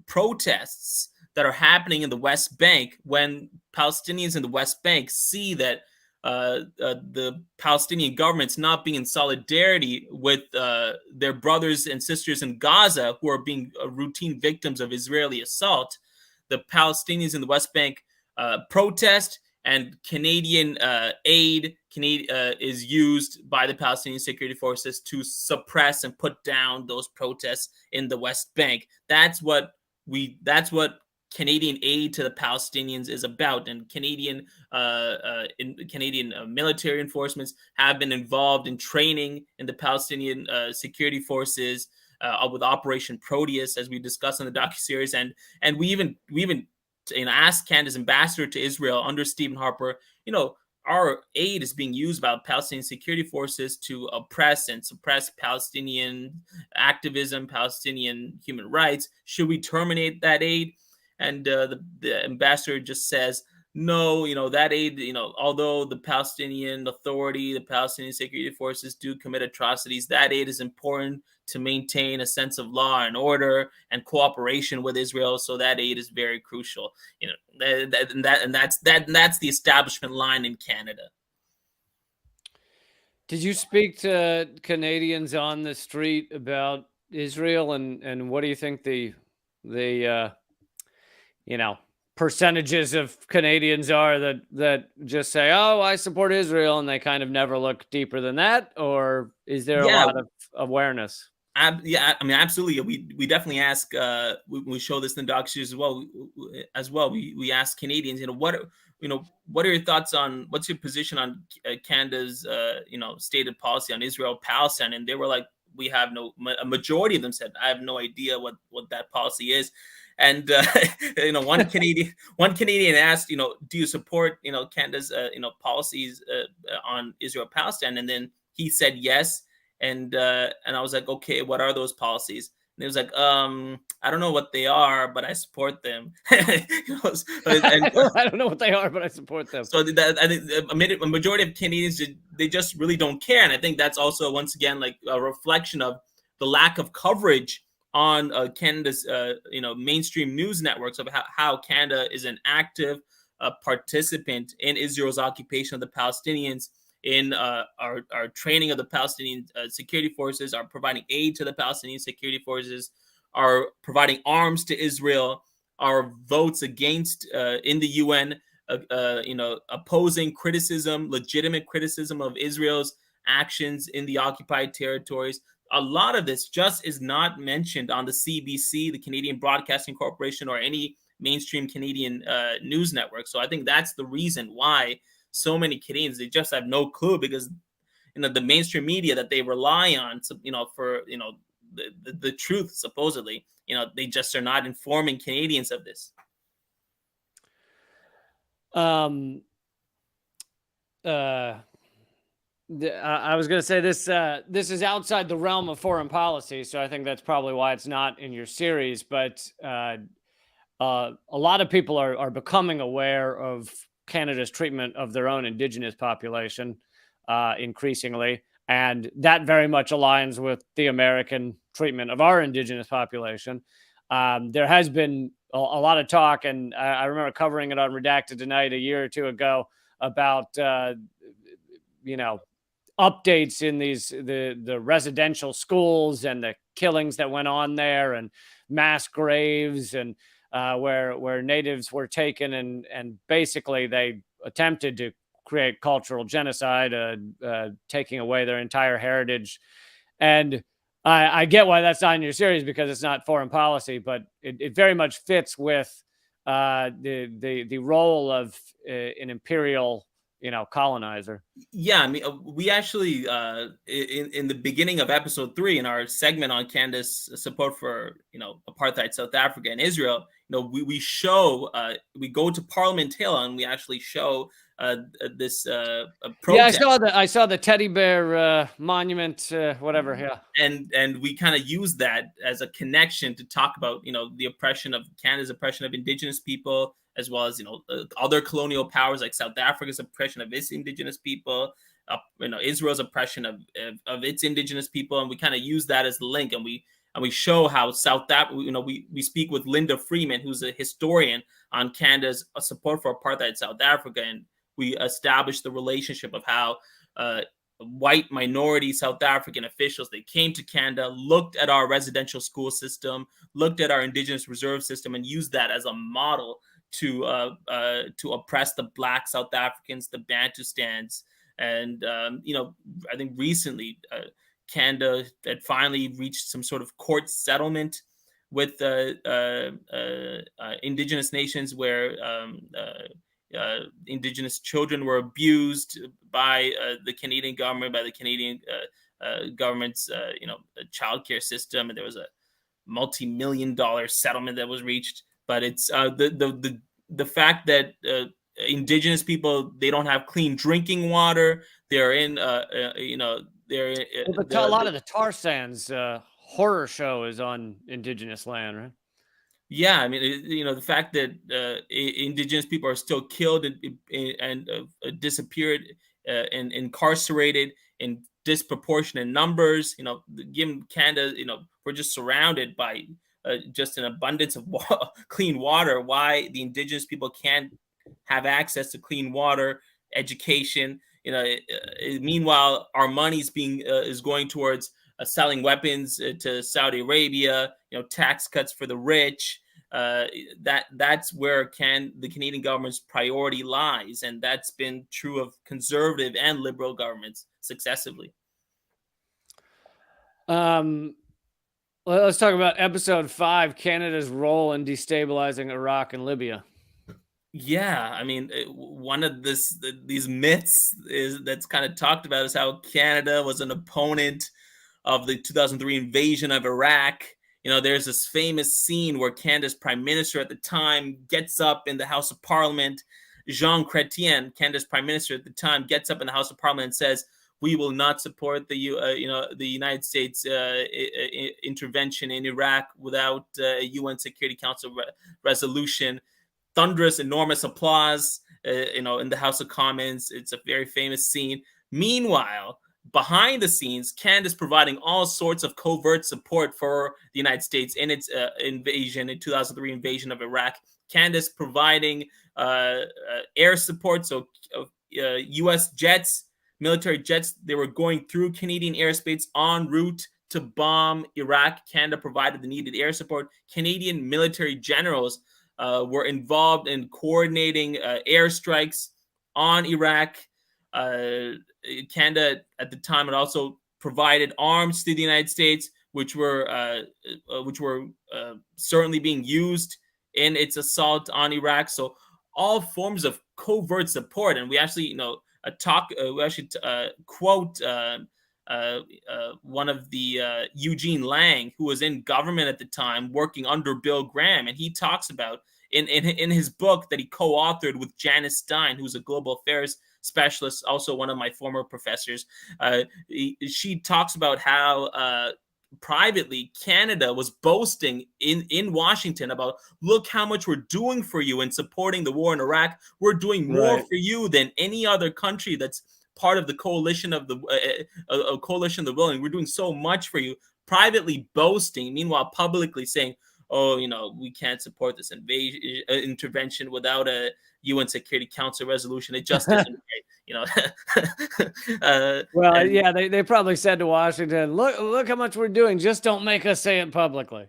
B: protests that are happening in the West Bank. When Palestinians in the West Bank see that the Palestinian government's not being in solidarity with their brothers and sisters in Gaza who are being routine victims of Israeli assault, the Palestinians in the West Bank protest, and Canadian aid is used by the Palestinian security forces to suppress and put down those protests in the West Bank. That's what Canadian aid to the Palestinians is about, and Canadian military enforcements have been involved in training in the Palestinian security forces with Operation Proteus, as we discussed in the docuseries, and we even asked Canada's ambassador to Israel under Stephen Harper, our aid is being used by Palestinian security forces to oppress and suppress Palestinian activism, Palestinian human rights. Should we terminate that aid? And the ambassador just says, no, that aid, although the Palestinian Authority, the Palestinian security forces do commit atrocities, that aid is important to maintain a sense of law and order and cooperation with Israel. So that aid is very crucial. That's the establishment line in Canada.
A: Did you speak to Canadians on the street about Israel, and what do you think the percentages of Canadians are that just say, oh, I support Israel, and they kind of never look deeper than that? Or is there a lot of awareness?
B: Yeah, I mean, absolutely. We definitely ask, we show this in the docuseries as well. We ask Canadians, what are your thoughts on, what's your position on Canada's, stated policy on Israel, Palestine? And they were like, a majority of them said, I have no idea what that policy is. And one Canadian asked, do you support Canada's policies on Israel Palestine? And then he said yes, and I was like, okay, what are those policies? And he was like, I don't know what they are, but I support them. I
A: don't know what they are, but I support them.
B: So I think a majority of Canadians, they just really don't care, and I think that's also once again like a reflection of the lack of coverage on Canada's mainstream news networks of how Canada is an active participant in Israel's occupation of the Palestinians, in our training of the Palestinian security forces, are providing aid to the Palestinian security forces, are providing arms to Israel, our votes against in the UN, opposing criticism, legitimate criticism of Israel's actions in the occupied territories. A lot of this just is not mentioned on the CBC, the Canadian Broadcasting Corporation, or any mainstream Canadian news network. So I think that's the reason why so many Canadians, they just have no clue, because the mainstream media that they rely on, for the truth, supposedly, they just are not informing Canadians of this.
A: I was going to say this. This is outside the realm of foreign policy, so I think that's probably why it's not in your series. But a lot of people are becoming aware of Canada's treatment of their own Indigenous population increasingly, and that very much aligns with the American treatment of our Indigenous population. There has been a lot of talk, and I remember covering it on Redacted Tonight a year or two ago about updates in the residential schools and the killings that went on there, and mass graves, and where natives were taken and basically they attempted to create cultural genocide, taking away their entire heritage. And I get why that's not in your series, because it's not foreign policy, but it very much fits with the role of an imperial colonizer.
B: Yeah, I mean, we actually in the beginning of episode 3, in our segment on Canada's support for apartheid South Africa and Israel, we show we go to Parliament Hill and we actually show this protest.
A: Yeah, I saw the teddy bear monument, whatever. Yeah,
B: and we kind of use that as a connection to talk about the oppression of Canada's oppression of Indigenous people, as well as other colonial powers like South Africa's oppression of its Indigenous people, Israel's oppression of its Indigenous people, and we kind of use that as the link, and we show how South Africa. We speak with Linda Freeman, who's a historian on Canada's support for apartheid South Africa, and we establish the relationship of how white minority South African officials, they came to Canada, looked at our residential school system, looked at our Indigenous reserve system, and used that as a model to oppress the Black South Africans, the Bantustans. And I think recently Canada had finally reached some sort of court settlement with Indigenous nations, where Indigenous children were abused by the Canadian government, by the Canadian government's childcare system, and there was a multi-million-dollar settlement that was reached. But it's the fact that Indigenous people, they don't have clean drinking water. They're in they're
A: a lot of the tar sands horror show is on Indigenous land, right?
B: Yeah, I mean, the fact that Indigenous people are still killed and disappeared and incarcerated in disproportionate numbers. Given Canada, we're just surrounded by just an abundance of clean water. Why the Indigenous people can't have access to clean water, education? Meanwhile, our money is going towards selling weapons to Saudi Arabia. Tax cuts for the rich. That's where the Canadian government's priority lies, and that's been true of conservative and liberal governments successively.
A: Let's talk about episode 5, Canada's role in destabilizing Iraq and Libya.
B: Yeah, I mean, one of these myths that's kind of talked about is how Canada was an opponent of the 2003 invasion of Iraq. There's this famous scene where Canada's prime minister at the time gets up in the House of Parliament. Jean Chrétien, Canada's prime minister at the time, gets up in the House of Parliament and says, "We will not support the United States intervention in Iraq without a UN Security Council resolution." Thunderous, enormous applause, in the House of Commons. It's a very famous scene. Meanwhile, behind the scenes, Canada's providing all sorts of covert support for the United States in its invasion, in 2003 invasion of Iraq. Canada's providing air support. So U.S. jets, military jets, they were going through Canadian airspace en route to bomb Iraq. Canada provided the needed air support. Canadian military generals were involved in coordinating airstrikes on Iraq. Canada at the time had also provided arms to the United States, which were certainly being used in its assault on Iraq. So all forms of covert support, and we actually, quote one of the Eugene Lang, who was in government at the time, working under Bill Graham, and he talks about in his book that he co-authored with Janice Stein, who's a global affairs specialist, also one of my former professors. She talks about how privately Canada was boasting in Washington about, look how much we're doing for you in supporting the war in Iraq. We're doing more for you than any other country that's part of the coalition of the coalition of the willing. We're doing so much for you, privately boasting, meanwhile publicly saying, oh, we can't support this intervention without a UN Security Council resolution. It just isn't right,
A: Well, yeah, they probably said to Washington, look how much we're doing. Just don't make us say it publicly.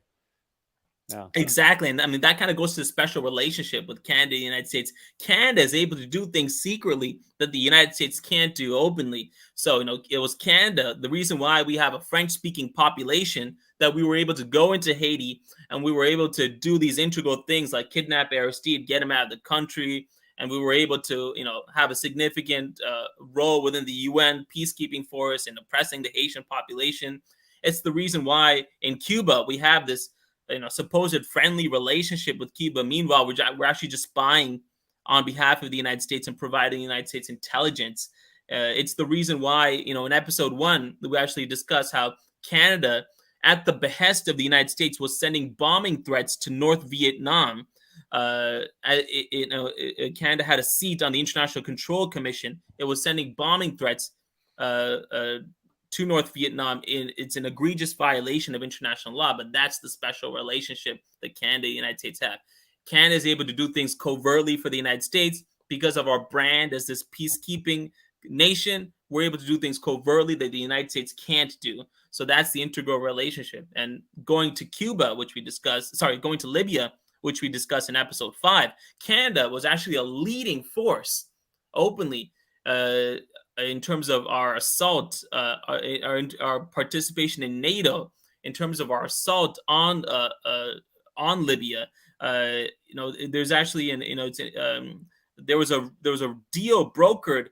A: Yeah.
B: Exactly. And I mean, that kind of goes to the special relationship with Canada and the United States. Canada is able to do things secretly that the United States can't do openly. So, it was Canada, the reason why we have a French-speaking population, that we were able to go into Haiti and we were able to do these integral things like kidnap Aristide, get him out of the country. And we were able to, have a significant role within the UN peacekeeping force in oppressing the Haitian population. It's the reason why in Cuba we have this supposed friendly relationship with Cuba. Meanwhile, we're actually just spying on behalf of the United States and providing the United States intelligence. It's the reason why, in episode 1, we actually discuss how Canada, at the behest of the United States, was sending bombing threats to North Vietnam. Canada had a seat on the International Control Commission. It was sending bombing threats to North Vietnam. It's an egregious violation of international law, but that's the special relationship that Canada and the United States have. Canada is able to do things covertly for the United States because of our brand as this peacekeeping nation. We're able to do things covertly that the United States can't do. So that's the integral relationship. And going to Libya, which we discussed in episode 5, Canada was actually a leading force openly in terms of our assault, our participation in NATO, in terms of our assault on Libya. There's actually there was a deal brokered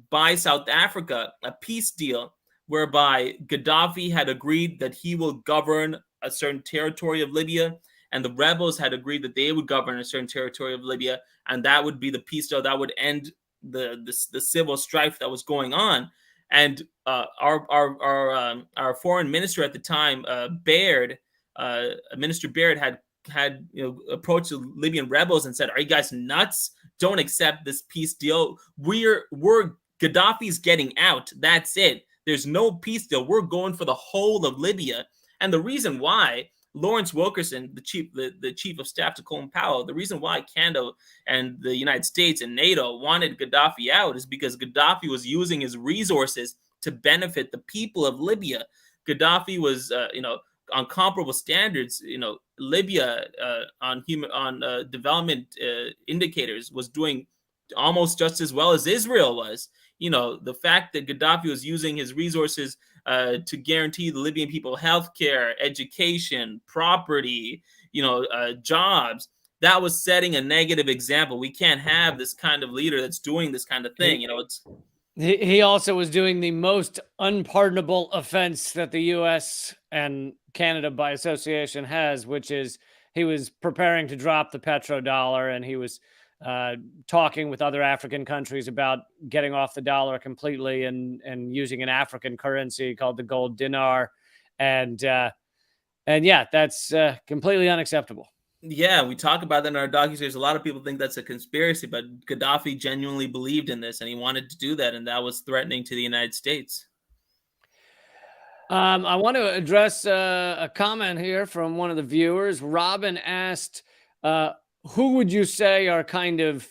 B: by South Africa, a peace deal whereby Gaddafi had agreed that he will govern a certain territory of Libya, and the rebels had agreed that they would govern a certain territory of Libya, and that would be the peace deal that would end the civil strife that was going on. And our foreign minister at the time, Baird, Minister Baird, had approached the Libyan rebels and said, "Are you guys nuts? Don't accept this peace deal. We're Gaddafi's getting out. That's it. There's no peace deal. We're going for the whole of Libya." And the reason why Lawrence Wilkerson, the chief of staff to Colin Powell, the reason why Canada and the United States and NATO wanted Gaddafi out is because Gaddafi was using his resources to benefit the people of Libya. Gaddafi was, on comparable standards, Libya on development indicators was doing almost just as well as Israel was. The fact that Gaddafi was using his resources to guarantee the Libyan people healthcare, education, property, jobs, that was setting a negative example. We can't have this kind of leader that's doing this kind of thing.
A: He also was doing the most unpardonable offense that the U.S. and Canada by association has, which is he was preparing to drop the petrodollar, and he was talking with other African countries about getting off the dollar completely and using an African currency called the gold dinar. And yeah, that's completely unacceptable.
B: Yeah, we talk about that in our docuseries. A lot of people think that's a conspiracy, but Gaddafi genuinely believed in this and he wanted to do that, and that was threatening to the United States.
A: I want to address a comment here from one of the viewers. Robin asked, who would you say are kind of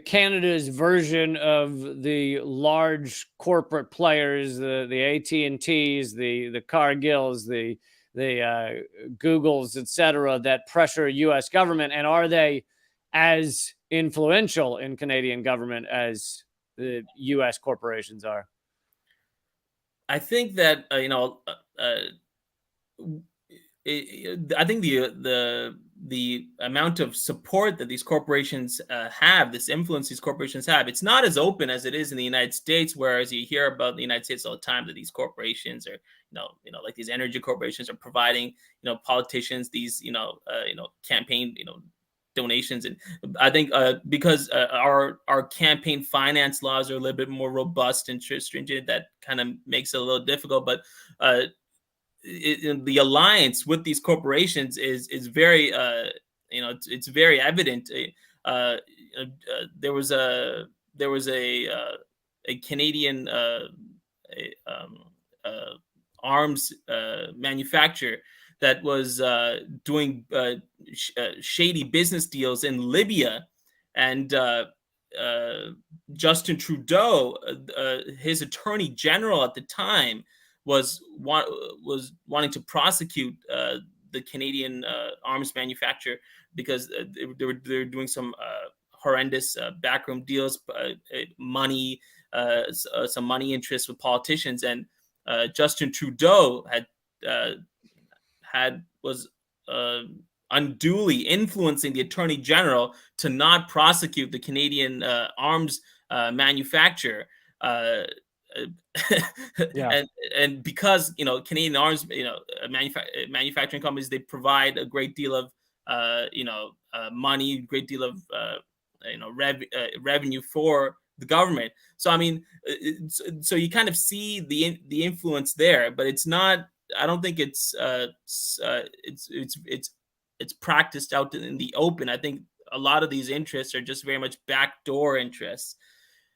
A: Canada's version of the large corporate players, the AT&Ts, the Cargills, the Googles, et cetera, that pressure U.S. government? And are they as influential in Canadian government as the U.S. corporations are?
B: I think that I think the amount of support that these corporations have, this influence these corporations have, it's not as open as it is in the United States. Whereas you hear about the United States all the time that these corporations are, like these energy corporations are providing, politicians these, campaign, donations. And I think because our campaign finance laws are a little bit more robust and stringent, that kind of makes it a little difficult. But the alliance with these corporations is very it's very evident. There was a Canadian arms manufacturer that was doing shady business deals in Libya, and Justin Trudeau, his attorney general at the time, was wanting to prosecute the Canadian arms manufacturer because they were doing some horrendous backroom deals, money, some money interests with politicians, and Justin Trudeau was unduly influencing the attorney general to not prosecute the Canadian arms manufacturer.
A: Yeah.
B: And because Canadian arms manufacturing companies, they provide a great deal of money, great deal of revenue for the government. So I mean, so you kind of see the influence there, but it's not. I don't think it's practiced out in the open. I think a lot of these interests are just very much backdoor interests,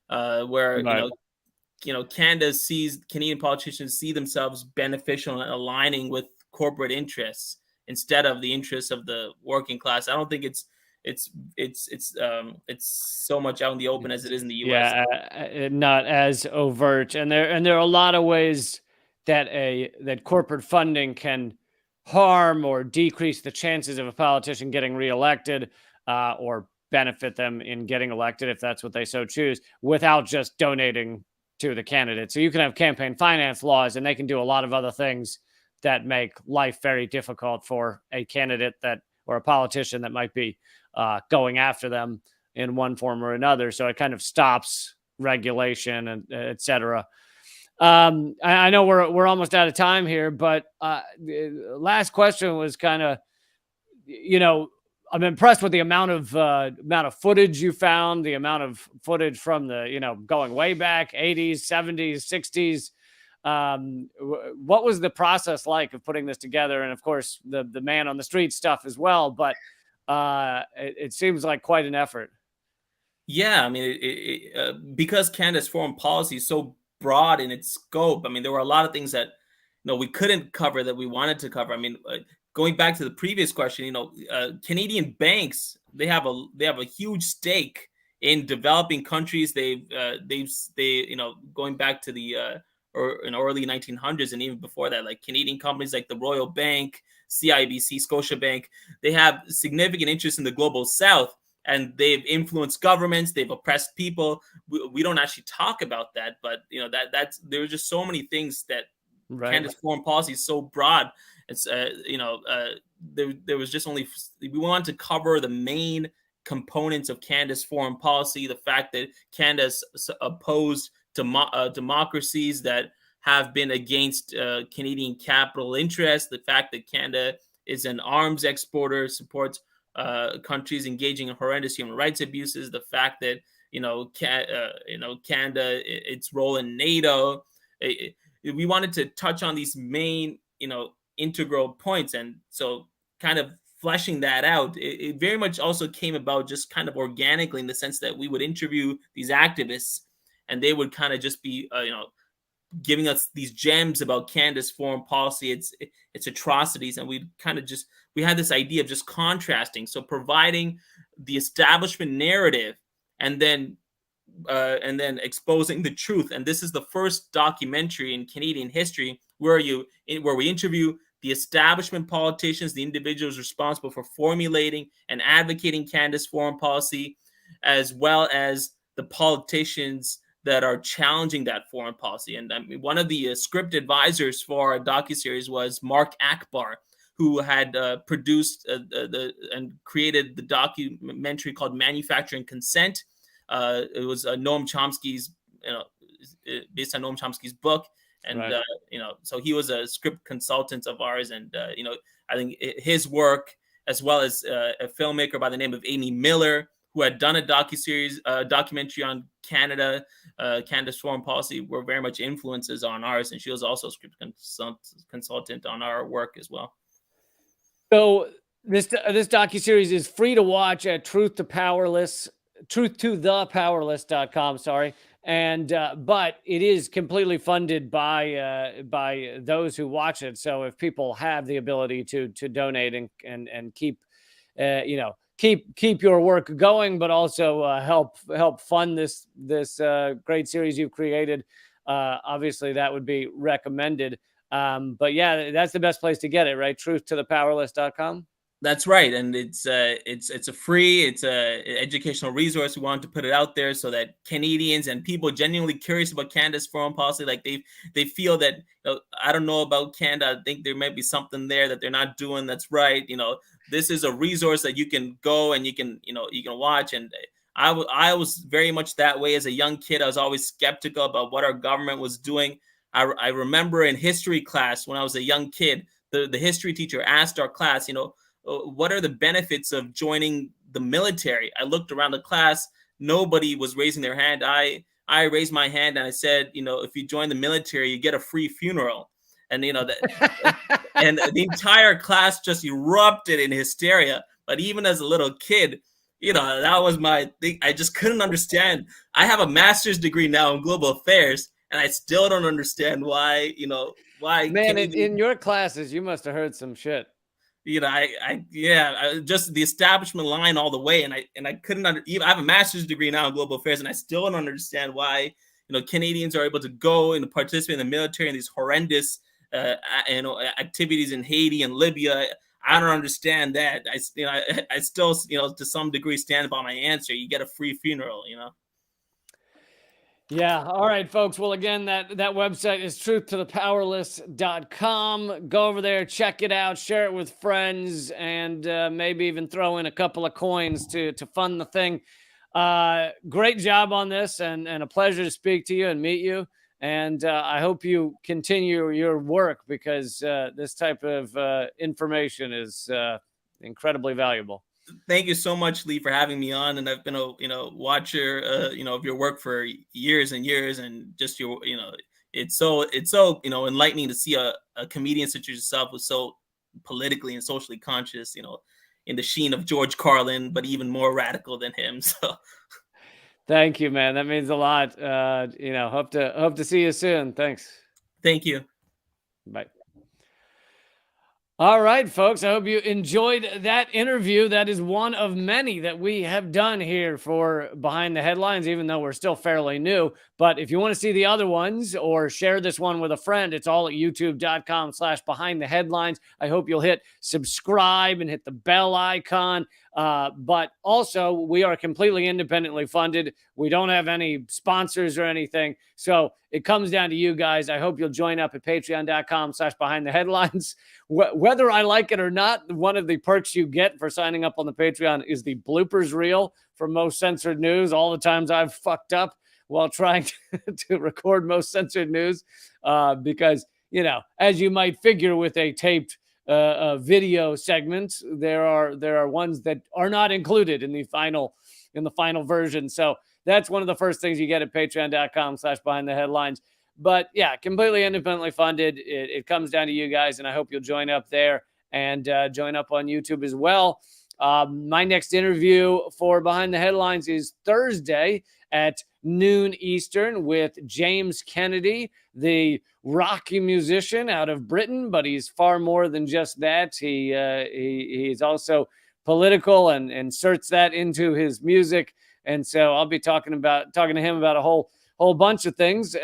B: where
A: Right.
B: Canadian politicians see themselves beneficial and aligning with corporate interests instead of the interests of the working class. I don't think it's so much out in the open as it is in the U.S.
A: Yeah, not as overt, and there are a lot of ways that corporate funding can harm or decrease the chances of a politician getting reelected, or benefit them in getting elected if that's what they so choose, without just donating to the candidate. So you can have campaign finance laws, and they can do a lot of other things that make life very difficult for a candidate or a politician that might be going after them in one form or another. So it kind of stops regulation and et cetera. I know we're almost out of time here, but last question was kind of, I'm impressed with the amount of footage you found, the amount of footage from the, going way back, 80s, 70s, 60s. What was the process like of putting this together? And of course, the man on the street stuff as well, but it seems like quite an effort.
B: Yeah, I mean, because Canada's foreign policy is so broad in its scope. I mean, there were a lot of things that we couldn't cover that we wanted to cover. I mean, going back to the previous question, Canadian banks, they have a huge stake in developing countries. They going back to the early 1900s and even before that, like Canadian companies like the Royal Bank, CIBC, Scotiabank, they have significant interest in the global South. And they've influenced governments. They've oppressed people. We don't actually talk about that, but that's there's just so many things that Canada's foreign policy is so broad. It's there was just only we wanted to cover the main components of Canada's foreign policy. The fact that Canada's opposed to democracies that have been against Canadian capital interests. The fact that Canada is an arms exporter, supports countries engaging in horrendous human rights abuses, the fact that Canada, its role in NATO. We wanted to touch on these main integral points, and so kind of fleshing that out, it very much also came about just kind of organically, in the sense that we would interview these activists and they would kind of just be giving us these gems about Canada's foreign policy, its atrocities, and we had this idea of just contrasting, so providing the establishment narrative and then exposing the truth. And this is the first documentary in Canadian history where we interview the establishment politicians, the individuals responsible for formulating and advocating Canada's foreign policy, as well as the politicians that are challenging that foreign policy. And I mean, one of the script advisors for our docuseries was Mark Akbar, who had produced and created the documentary called Manufacturing Consent. It was Noam Chomsky's, based on Noam Chomsky's book. And,
A: Right.
B: So he was a script consultant of ours. And, I think his work, as well as a filmmaker by the name of Amy Miller, who had done a documentary on Canada, Canada's foreign policy, were very much influences on ours. And she was also a script consultant on our work as well.
A: So this docuseries is free to watch at truthtothepowerless.com, sorry. And but it is completely funded by those who watch it. So if people have the ability to donate and keep keep your work going, but also help fund this great series you've created, obviously that would be recommended. But yeah, that's the best place to get it, right? Truthtothepowerless.com.
B: That's right, and it's a free, it's a educational resource. We wanted to put it out there so that Canadians and people genuinely curious about Canada's foreign policy, like they feel that, I don't know about Canada, I think there might be something there that they're not doing that's right. This is a resource that you can go and you can watch. And I was very much that way as a young kid. I was always skeptical about what our government was doing. I remember in history class when I was a young kid, the history teacher asked our class, what are the benefits of joining the military? I looked around the class, nobody was raising their hand. I raised my hand and I said, if you join the military, you get a free funeral. And that, and the entire class just erupted in hysteria. But even as a little kid, that was my thing. I just couldn't understand. I have a master's degree now in global affairs, and I still don't understand why. Why?
A: Man, in your classes, you must have heard some shit.
B: Just the establishment line all the way, and I couldn't I have a master's degree now in global affairs, and I still don't understand why Canadians are able to go and participate in the military in these horrendous activities in Haiti and Libya. I don't understand that. I still to some degree stand by my answer. You get a free funeral.
A: Yeah. All right, folks. Well, again, that website is truthtothepowerless.com. Go over there, check it out, share it with friends, and maybe even throw in a couple of coins to fund the thing. Great job on this, and a pleasure to speak to you and meet you. And I hope you continue your work, because this type of information is incredibly valuable.
B: Thank you so much, Lee, for having me on. And I've been a watcher of your work for years and years, and just your it's so enlightening to see a comedian such as yourself who's so politically and socially conscious, in the sheen of George Carlin, but even more radical than him. So
A: thank you, man. That means a lot. Hope to see you soon. Thanks.
B: Thank you.
A: Bye. All right, folks. I hope you enjoyed that interview. That is one of many that we have done here for Behind the Headlines, even though we're still fairly new. But if you want to see the other ones or share this one with a friend, it's all at youtube.com/behindtheheadlines. I hope you'll hit subscribe and hit the bell icon. But also, we are completely independently funded. We don't have any sponsors or anything. So it comes down to you guys. I hope you'll join up at patreon.com/behindtheheadlines. Whether I like it or not, one of the perks you get for signing up on the Patreon is the bloopers reel for Most Censored News. All the times I've fucked up while trying to record Most Censored News, because, as you might figure with a taped video segment, there are ones that are not included in the final version. So that's one of the first things you get at patreon.com/behindtheheadlines. But yeah, completely independently funded. It comes down to you guys, and I hope you'll join up there and join up on YouTube as well. My next interview for Behind the Headlines is Thursday at noon Eastern with James Kennedy, the rocky musician out of Britain, but he's far more than just that. He's also political and inserts that into his music. And so I'll be talking to him about a whole bunch of things.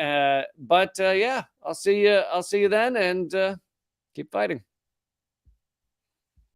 A: But I'll see you then, and keep fighting.